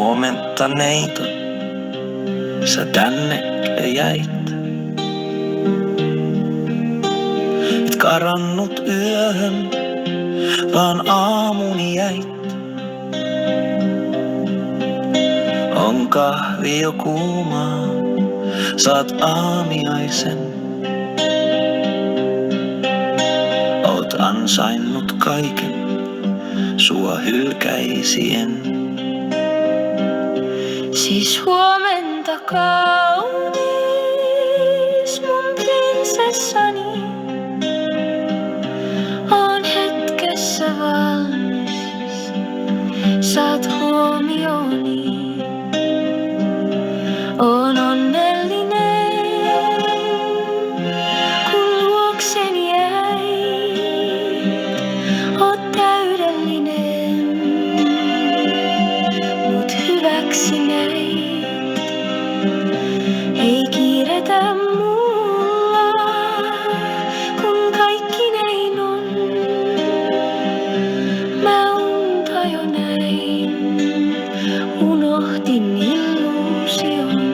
Huomenta neito, sä tännekö jäit? Et karannut yöhön, vaan aamuni jäit. On kahvi jo kuumaa, saat aamiaisen. Oot ansainnut kaiken, sua hylkäisien. Siis huomenta kaunis mun prinsessani. Oon hetkessä valmis, saat huomioni. Oon onnellinen, kun luokseni jäit. Oot täydellinen, mut hyväksi näit. Ei kiiretä mulla, kun kaikki näin on. Mä unta jo näin, unohdin illuusion.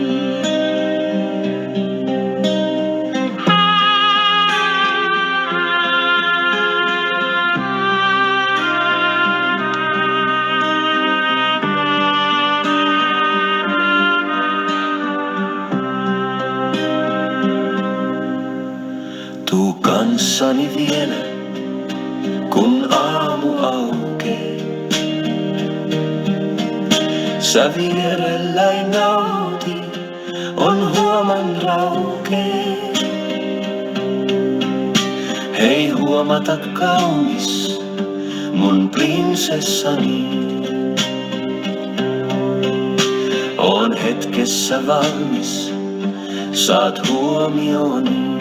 Tuu kanssani vielä, kun aamu aukee. Sä vierelläin nauti, on huoman raukee. Hei huomata kaunis, mun prinsessani. Oon hetkessä valmis, saat huomioni.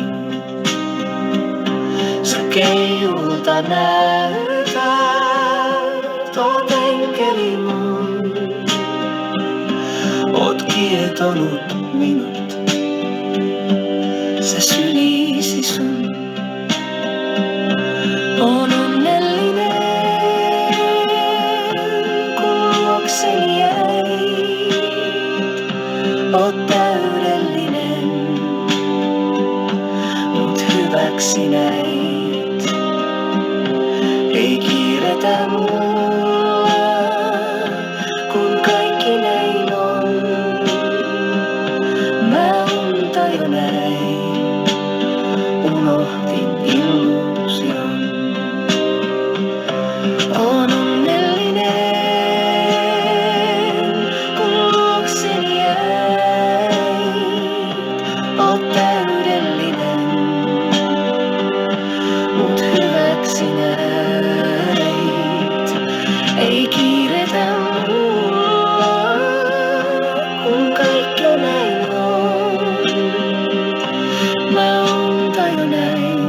Sä keijulta näytät, oot enkeli mun. Oot kietonut minut, se sylisi sun. Oon onnellinen, kun luokseni jäit. Oot täydellinen, mut hyväksi näit. Ei kiiretä mulla, kun kaikki näin on. Mä unta jo näin, unohdin illuusion. Oon onnellinen, kun luokseni jäit. Oot täydellinen, mut hyväksi näit. Ei kiiretä mulla, kun kaikki näin on. Mä unta jo näin.